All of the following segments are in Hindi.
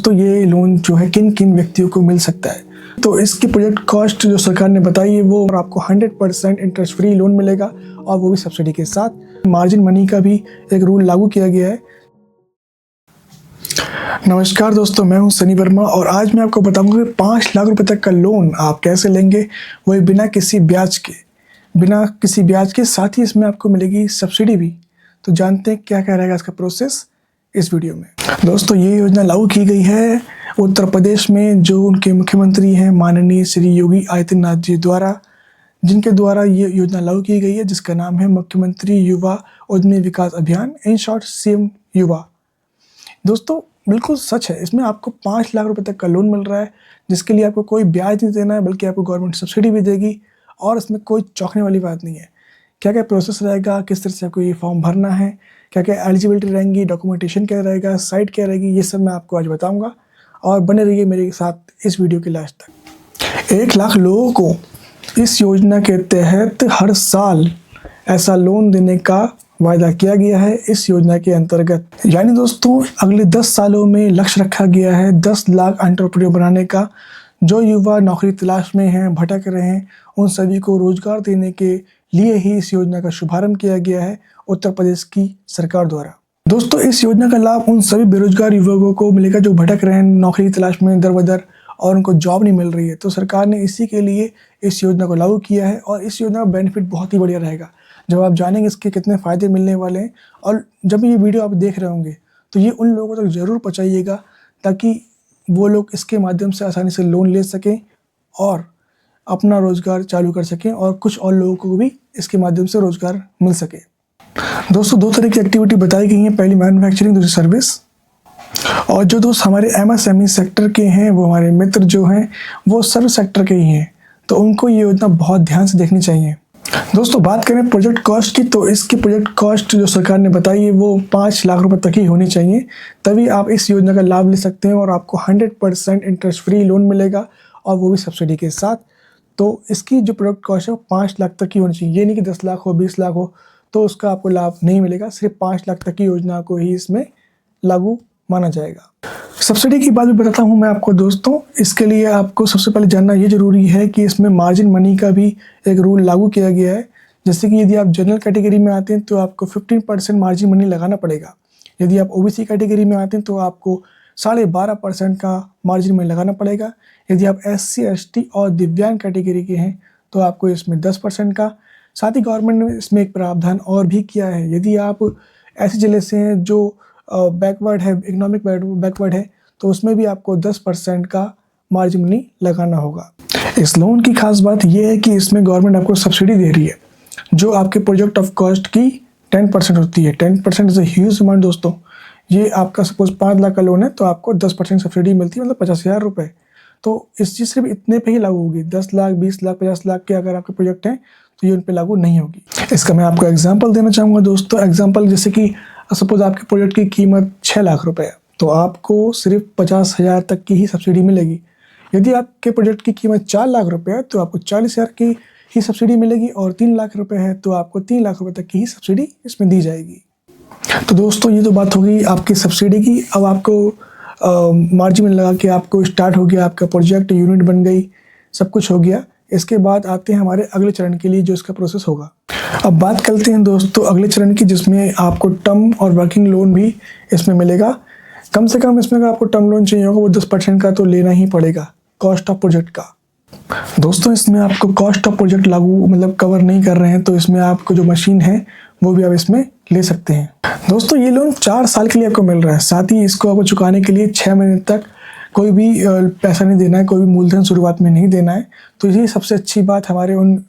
दोस्तों ये लोन जो है किन किन व्यक्तियों को मिल सकता है, तो इसकी प्रोजेक्ट कॉस्ट जो सरकार ने बताई है वो आपको 100% इंटरेस्ट फ्री लोन मिलेगा और वो भी सब्सिडी के साथ। मार्जिन मनी का भी एक रूल लागू किया गया है। नमस्कार दोस्तों, मैं हूं सनी वर्मा और आज मैं आपको बताऊंगा कि 5 लाख रुपए तक का लोन आप कैसे लेंगे, वही बिना किसी ब्याज के साथ ही इसमें आपको मिलेगी सब्सिडी भी। तो जानते हैं क्या क्या रहेगा इसका प्रोसेस इस वीडियो में। दोस्तों ये योजना लागू की गई है उत्तर प्रदेश में, जो उनके मुख्यमंत्री हैं माननीय श्री योगी आदित्यनाथ जी द्वारा, जिनके द्वारा ये योजना लागू की गई है, जिसका नाम है मुख्यमंत्री युवा उद्यमी विकास अभियान, इन शॉर्ट सीएम युवा। दोस्तों बिल्कुल सच है, इसमें आपको 5 लाख रुपए तक का लोन मिल रहा है, जिसके लिए आपको कोई ब्याज नहीं देना है, बल्कि आपको गवर्नमेंट सब्सिडी भी देगी। और इसमें कोई चौंकने वाली बात नहीं है। क्या क्या प्रोसेस रहेगा, किस तरह से आपको ये फॉर्म भरना है, क्या क्या एलिजिबिलिटी रहेंगी, डॉक्यूमेंटेशन क्या रहेगा, साइट क्या रहेगी, ये सब मैं आपको आज बताऊंगा। और बने रहिए मेरे साथ इस वीडियो के लास्ट तक। 1 लाख लोगों को इस योजना के तहत हर साल ऐसा लोन देने का वायदा किया गया है इस योजना के अंतर्गत। यानी दोस्तों अगले 10 सालों में लक्ष्य रखा गया है 10 लाख एंटरप्रेन्योर बनाने का। जो युवा नौकरी तलाश में हैं, भटक रहे हैं, उन सभी को रोजगार देने के लिए ही इस योजना का शुभारंभ किया गया है उत्तर प्रदेश की सरकार द्वारा। दोस्तों इस योजना का लाभ उन सभी बेरोजगार युवकों को मिलेगा जो भटक रहे हैं नौकरी तलाश में दर बदर और उनको जॉब नहीं मिल रही है। तो सरकार ने इसी के लिए इस योजना को लागू किया है और इस योजना का बेनिफिट बहुत ही बढ़िया रहेगा। जब आप जानेंगे इसके कितने फ़ायदे मिलने वाले हैं और जब ये वीडियो आप देख रहे होंगे तो ये उन लोगों तक ज़रूर पहुँचाइएगा, ताकि वो लोग इसके माध्यम से आसानी से लोन ले सकें और अपना रोज़गार चालू कर सकें और कुछ और लोगों को भी इसके माध्यम से रोज़गार मिल सके। दोस्तों 2 तरह की एक्टिविटी बताई गई हैं, पहली मैन्युफैक्चरिंग, दूसरी सर्विस। और जो दोस्त हमारे एमएसएमई सेक्टर के हैं, वो हमारे मित्र जो हैं वो सर्विस सेक्टर के ही हैं, तो उनको ये योजना बहुत ध्यान से देखनी चाहिए। दोस्तों बात करें प्रोजेक्ट कॉस्ट की, तो इसकी प्रोजेक्ट कॉस्ट जो सरकार ने बताई है वो 5 लाख रुपए तक ही होनी चाहिए, तभी आप इस योजना का लाभ ले सकते हैं और आपको 100% इंटरेस्ट फ्री लोन मिलेगा और वो भी सब्सिडी के साथ। तो इसकी जो प्रोडक्ट कॉस्ट है वो 5 लाख तक की होनी चाहिए। ये नहीं कि 10 लाख हो, 20 लाख हो तो उसका आपको लाभ नहीं मिलेगा। सिर्फ 5 लाख तक की योजना को ही इसमें लागू माना जाएगा। सब्सिडी की बात भी बताता हूँ मैं आपको दोस्तों। इसके लिए आपको सबसे पहले जानना ये ज़रूरी है कि इसमें मार्जिन मनी का भी एक रूल लागू किया गया है। जैसे कि यदि आप जनरल कैटेगरी में आते हैं तो आपको 15% मार्जिन मनी लगाना पड़ेगा। यदि आप ओबीसी कैटेगरी में आते हैं तो आपको 12.5% का मार्जिन मनी लगाना पड़ेगा। यदि आप SC ST और दिव्यांग कैटेगरी के हैं तो आपको इसमें 10% का। साथ ही गवर्नमेंट ने इसमें एक प्रावधान और भी किया है, यदि आप ऐसे जिले से हैं जो बैकवर्ड है, इकोनॉमिक बैकवर्ड है, तो उसमें भी आपको 10% का मार्जिन मनी लगाना होगा। इस लोन की खास बात यह है कि इसमें गवर्नमेंट आपको सब्सिडी दे रही है, जो आपके प्रोजेक्ट ऑफ कॉस्ट की 10% होती है। 10% इज़ अ ह्यूज अमाउंट दोस्तों। ये आपका सपोज 5 लाख का लोन है तो आपको 10% सब्सिडी मिलती है, मतलब 50,000 रुपये। तो इस चीज़ सिर्फ इतने पे ही लागू होगी। 10 लाख, 20 लाख, 50 लाख के अगर आपके प्रोजेक्ट हैं तो ये उन पे लागू नहीं होगी। इसका मैं आपको एग्जांपल देना चाहूँगा दोस्तों। एग्जांपल जैसे कि सपोज आपके प्रोजेक्ट की कीमत 6 लाख रुपए है, तो आपको सिर्फ 50,000 तक की ही सब्सिडी मिलेगी। यदि आपके प्रोजेक्ट की कीमत 4 लाख रुपए है तो आपको 40,000 की ही सब्सिडी मिलेगी, और 3 लाख रुपए है तो आपको 3 लाख रुपए तक की ही सब्सिडी इसमें दी जाएगी। तो दोस्तों ये तो बात हो गई आपकी सब्सिडी की। अब आपको मार्जिन में लगा के आपको स्टार्ट हो गया, आपका प्रोजेक्ट यूनिट बन गई, सब कुछ हो गया। इसके बाद आते हैं हमारे अगले चरण के लिए जो इसका प्रोसेस होगा। अब बात करते हैं दोस्तों अगले चरण की, जिसमें आपको टर्म और वर्किंग लोन भी इसमें मिलेगा। कम से कम इसमें अगर आपको टर्म लोन चाहिए होगा वो 10% का तो लेना ही पड़ेगा कॉस्ट ऑफ प्रोजेक्ट का। दोस्तों इसमें आपको कॉस्ट ऑफ प्रोजेक्ट लागू मतलब कवर नहीं कर रहे हैं, तो इसमें आपको जो मशीन है वो भी आप इसमें ले सकते हैं। दोस्तों ये लोन 4 साल के लिए आपको मिल रहा है, साथ ही इसको आपको चुकाने के लिए 6 महीने तक कोई भी पैसा नहीं देना है, कोई भी मूलधन शुरुआत में नहीं देना है। तो ये सबसे अच्छी बात हमारे उन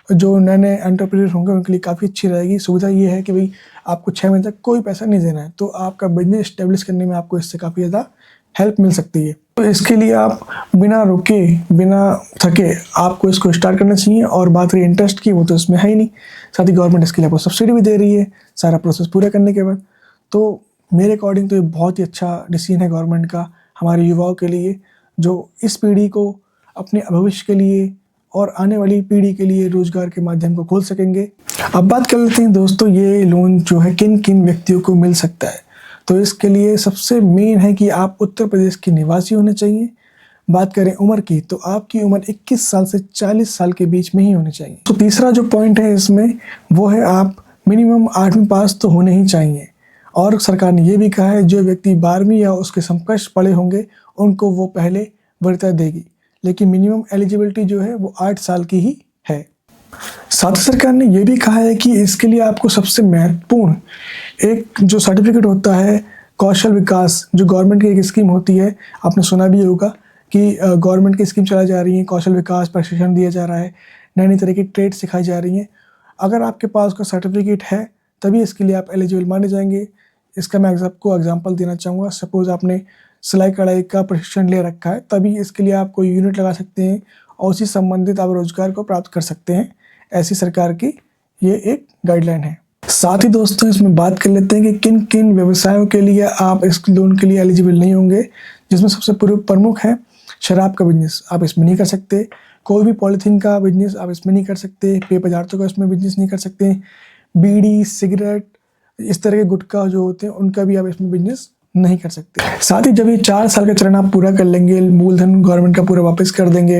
जो नए नए एंटरप्रेन्योर होंगे उनके लिए काफ़ी अच्छी रहेगी। सुविधा ये है कि भाई आपको 6 महीने तक कोई पैसा नहीं देना है, तो आपका बिजनेस स्टेब्लिश करने में आपको इससे काफ़ी ज़्यादा हेल्प मिल सकती है। तो इसके लिए आप बिना रुके, बिना थके आपको इसको स्टार्ट करना चाहिए। और बात रही इंटरेस्ट की, वो तो इसमें है ही नहीं। साथ ही गवर्नमेंट इसके लिए आपको सब्सिडी भी दे रही है सारा प्रोसेस पूरा करने के बाद। तो मेरे अकॉर्डिंग तो ये बहुत ही अच्छा डिसीजन है गवर्नमेंट का हमारे युवाओं के लिए, जो इस पीढ़ी को अपने भविष्य के लिए और आने वाली पीढ़ी के लिए रोजगार के माध्यम को खोल सकेंगे। अब बात कर लेते हैं दोस्तों ये लोन जो है किन किन व्यक्तियों को मिल सकता है। तो इसके लिए सबसे मेन है कि आप उत्तर प्रदेश के निवासी होने चाहिए। बात करें उम्र की, तो आपकी उम्र 21 साल से 40 साल के बीच में ही होनी चाहिए। तो तीसरा जो पॉइंट है इसमें वो है आप मिनिमम 8वीं पास तो होने ही चाहिए। और सरकार ने ये भी कहा है जो व्यक्ति 12वीं या उसके समकक्ष पढ़े होंगे उनको वो पहले वरीयता देगी, लेकिन मिनिमम एलिजिबिलिटी जो है वो 8 साल की ही है। साथ ही सरकार ने ये भी कहा है कि इसके लिए आपको सबसे महत्वपूर्ण एक जो सर्टिफिकेट होता है कौशल विकास, जो गवर्नमेंट की एक स्कीम होती है, आपने सुना भी होगा कि गवर्नमेंट की स्कीम चलाई जा रही है, कौशल विकास प्रशिक्षण दिया जा रहा है, नई नई तरह की ट्रेड सिखाई जा रही हैं। अगर आपके पास उसका सर्टिफिकेट है तभी इसके लिए आप एलिजिबल माने जाएंगे। इसका मैं आपको एग्जांपल देना चाहूँगा। सपोज़ आपने सिलाई कढ़ाई का प्रशिक्षण ले रखा है, तभी इसके लिए आप कोई यूनिट लगा सकते हैं और उसी संबंधित आप रोजगार को प्राप्त कर सकते हैं। ऐसी सरकार की ये एक गाइडलाइन है। साथ ही दोस्तों इसमें बात कर लेते हैं कि किन किन व्यवसायों के लिए आप इस लोन के लिए एलिजिबल नहीं होंगे, जिसमें सबसे प्रमुख है शराब का बिजनेस, आप इसमें नहीं कर सकते। कोई भी पॉलीथीन का बिजनेस आप इसमें नहीं कर सकते। पेय पदार्थों का इसमें बिजनेस नहीं कर सकते। बीड़ी, सिगरेट, इस तरह के गुटखा जो होते हैं उनका भी आप इसमें बिजनेस नहीं कर सकते। साथ ही जब ये 4 साल का चरण आप पूरा कर लेंगे, मूलधन गवर्नमेंट का पूरा वापस कर देंगे,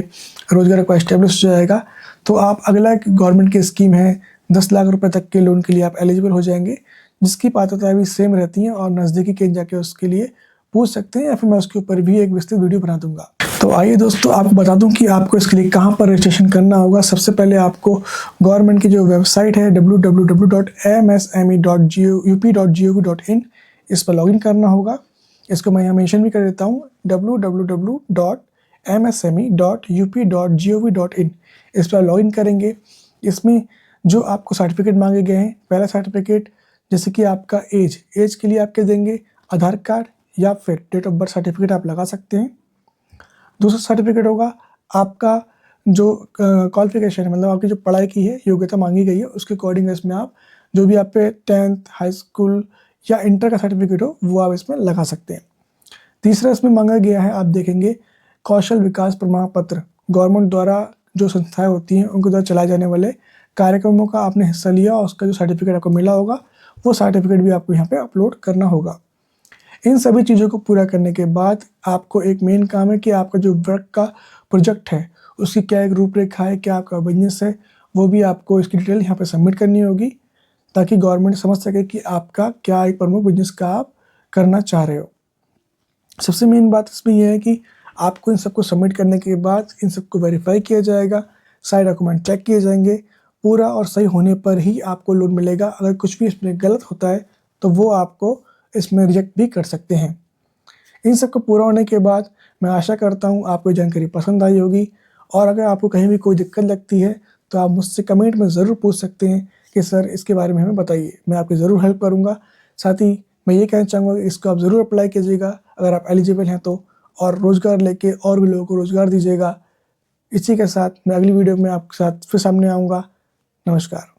रोजगार का एस्टेब्लिश हो जाएगा, तो आप अगला गवर्नमेंट की स्कीम है 10 लाख रुपए तक के लोन के लिए आप एलिजिबल हो जाएंगे, जिसकी पात्रता भी सेम रहती है और नज़दीकी कहीं जाके उसके लिए पूछ सकते हैं, या फिर मैं उसके ऊपर भी एक विस्तृत वीडियो बना दूंगा। तो आइए दोस्तों आपको बता दूं कि आपको इसके लिए कहां पर रजिस्ट्रेशन करना होगा। सबसे पहले आपको गवर्नमेंट की जो वेबसाइट है www.msme.up.gov.in, इस पर लॉगिन करना होगा। इसको मैं यहाँ मेंशन भी कर देता हूँ, www.msme.up.gov.in, इस पर लॉगिन करेंगे। इसमें जो आपको सर्टिफिकेट मांगे गए हैं, पहला सर्टिफिकेट जैसे कि आपका एज के लिए आपके देंगे आधार कार्ड या फिर डेट ऑफ बर्थ सर्टिफिकेट आप लगा सकते हैं। दूसरा सर्टिफिकेट होगा आपका जो क्वालिफिकेशन है, मतलब आपकी जो पढ़ाई की है, योग्यता मांगी गई है, उसके अकॉर्डिंग इसमें आप जो भी आप पे 10th, हाई स्कूल या इंटर का सर्टिफिकेट हो वो आप इसमें लगा सकते हैं। तीसरा इसमें मांगा गया है, आप देखेंगे कौशल विकास प्रमाण पत्र, गवर्नमेंट द्वारा जो संस्थाएं होती हैं उनके द्वारा चलाए जाने वाले कार्यक्रमों का आपने हिस्सा लिया और उसका जो सर्टिफिकेट आपको मिला होगा वो सर्टिफिकेट भी आपको यहाँ पे अपलोड करना होगा। इन सभी चीज़ों को पूरा करने के बाद आपको एक मेन काम है कि आपका जो वर्क का प्रोजेक्ट है उसकी क्या एक रूपरेखा है, क्या आपका बिजनेस है, वो भी आपको इसकी डिटेल यहाँ पे सबमिट करनी होगी, ताकि गवर्नमेंट समझ सके कि आपका क्या एक प्रमुख बिजनेस का आप करना चाह रहे हो। सबसे मेन बात इसमें यह है कि आपको इन सबको सबमिट करने के बाद इन सबको वेरीफाई किया जाएगा, सारे डॉक्यूमेंट चेक किए जाएंगे, पूरा और सही होने पर ही आपको लोन मिलेगा। अगर कुछ भी इसमें गलत होता है तो वो आपको इसमें रिजेक्ट भी कर सकते हैं। इन सबको पूरा होने के बाद मैं आशा करता हूँ आपको जानकारी पसंद आई होगी, और अगर आपको कहीं भी कोई दिक्कत लगती है तो आप मुझसे कमेंट में ज़रूर पूछ सकते हैं कि सर इसके बारे में हमें बताइए, मैं आपकी ज़रूर हेल्प करूँगा। साथ ही मैं ये कहना चाहूँगा कि इसको आप ज़रूर अप्लाई कीजिएगा अगर आप एलिजिबल हैं तो, और रोज़गार लेके और भी लोगों को रोज़गार दीजिएगा। इसी के साथ मैं अगली वीडियो में आपके साथ फिर सामने आऊँगा। नमस्कार।